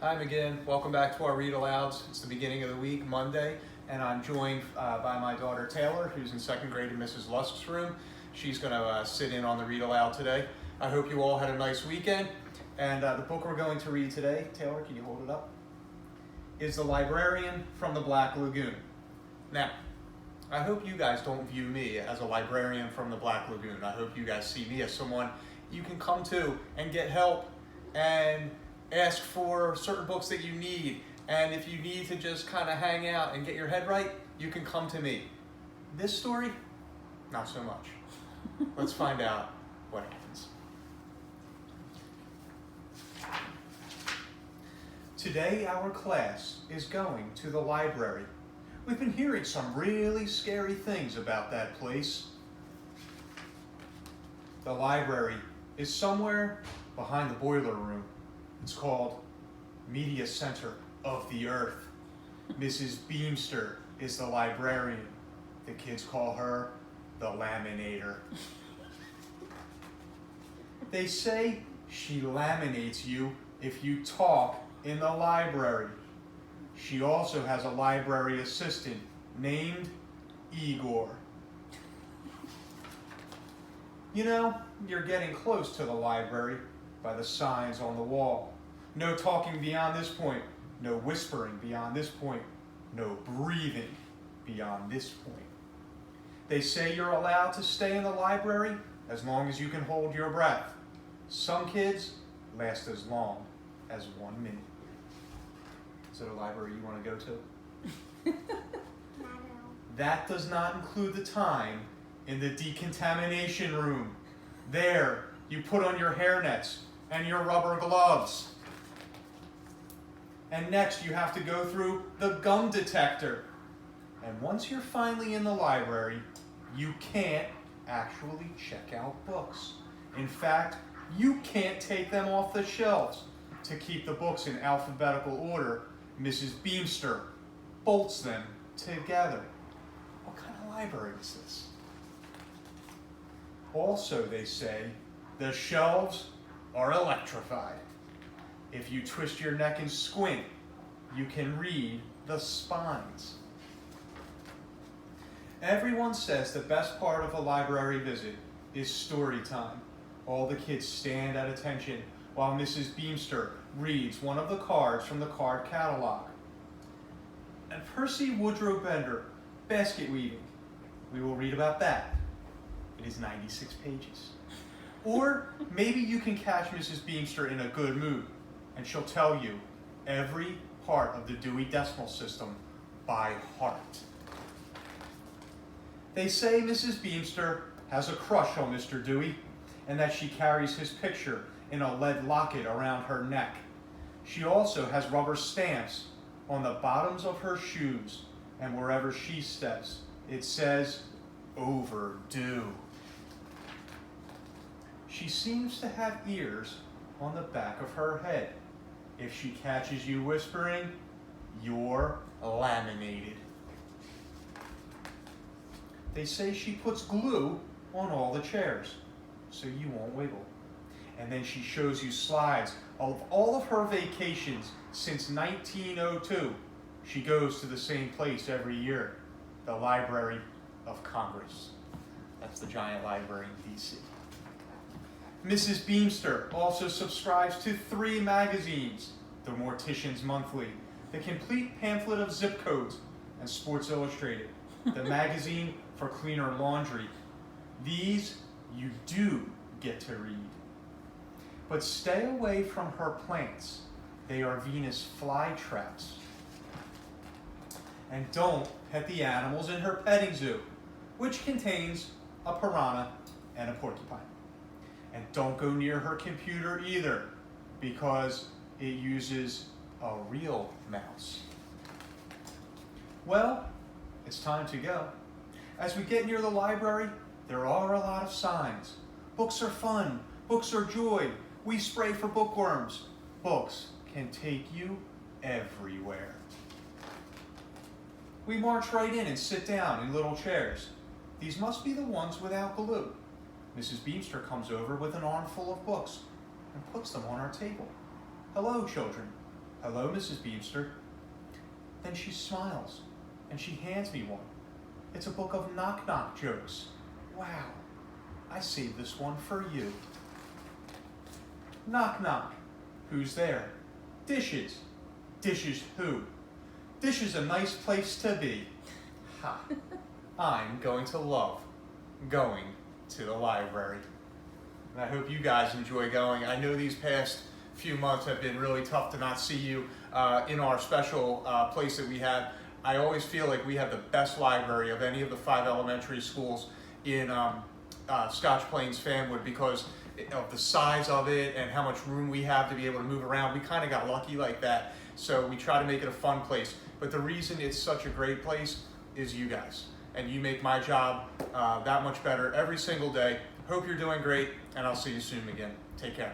Hi again. Welcome back to our Read Alouds. It's the beginning of the week, Monday, and I'm joined by my daughter Taylor, who's in second grade in Mrs. Lusk's room. She's going to sit in on the Read Aloud today. I hope you all had a nice weekend. And the book we're going to read today, Taylor, can you hold it up? Is The Librarian from the Black Lagoon. Now, I hope you guys don't view me as a librarian from the Black Lagoon. I hope you guys see me as someone you can come to and get help and ask for certain books that you need. And if you need to just kind of hang out and get your head right, you can come to me. This story, not so much. Let's find out what happens. Today our class is going to the library. We've been hearing some really scary things about that place. The library is somewhere behind the boiler room. It's called Media Center of the Earth. Mrs. Beamster is the librarian. The kids call her the Laminator. They say she laminates you if you talk in the library. She also has a library assistant named Igor. You know, you're getting close to the library by the signs on the wall. No talking beyond this point. No whispering beyond this point. No breathing beyond this point. They say you're allowed to stay in the library as long as you can hold your breath. Some kids last as long as 1 minute. Is it a library you want to go to? That does not include the time in the decontamination room. There, you put on your hairnets and your rubber gloves. And next, you have to go through the gum detector. And once you're finally in the library, you can't actually check out books. In fact, you can't take them off the shelves. To keep the books in alphabetical order, Mrs. Beamster bolts them together. What kind of library is this? Also, they say, the shelves are electrified. If you twist your neck and squint, you can read the spines. Everyone says the best part of a library visit is story time. All the kids stand at attention while Mrs. Beamster reads one of the cards from the card catalog. And Percy Woodrow Bender, basket weaving. We will read about that. It is 96 pages. Or maybe you can catch Mrs. Beamster in a good mood, and she'll tell you every part of the Dewey Decimal System by heart. They say Mrs. Beamster has a crush on Mr. Dewey, and that she carries his picture in a lead locket around her neck. She also has rubber stamps on the bottoms of her shoes, and wherever she steps, it says, overdue. She seems to have ears on the back of her head. If she catches you whispering, you're laminated. They say she puts glue on all the chairs, so you won't wiggle. And then she shows you slides of all of her vacations since 1902. She goes to the same place every year, the Library of Congress. That's the giant library in D.C. Mrs. Beamster also subscribes to 3 magazines: The Mortician's Monthly, The Complete Pamphlet of Zip Codes, and Sports Illustrated, the magazine for cleaner laundry. These you do get to read. But stay away from her plants. They are Venus flytraps. And don't pet the animals in her petting zoo, which contains a piranha and a porcupine. And don't go near her computer either, because it uses a real mouse. Well, it's time to go. As we get near the library, there are a lot of signs. Books are fun. Books are joy. We spray for bookworms. Books can take you everywhere. We march right in and sit down in little chairs. These must be the ones without glue. Mrs. Beamster comes over with an armful of books and puts them on our table. Hello, children. Hello, Mrs. Beemster. Then she smiles, and she hands me one. It's a book of knock-knock jokes. Wow, I saved this one for you. Knock, knock. Who's there? Dishes. Dishes who? Dishes a nice place to be. Ha. I'm going to love going to the library. And I hope you guys enjoy going. I know these past few months have been really tough to not see you in our special place that we have. I always feel like we have the best library of any of the 5 elementary schools in Scotch Plains Fanwood because of the size of it and how much room we have to be able to move around. We kind of got lucky like that, so we try to make it a fun place. But the reason it's such a great place is you guys, and you make my job that much better every single day. Hope you're doing great, and I'll see you soon again. Take care.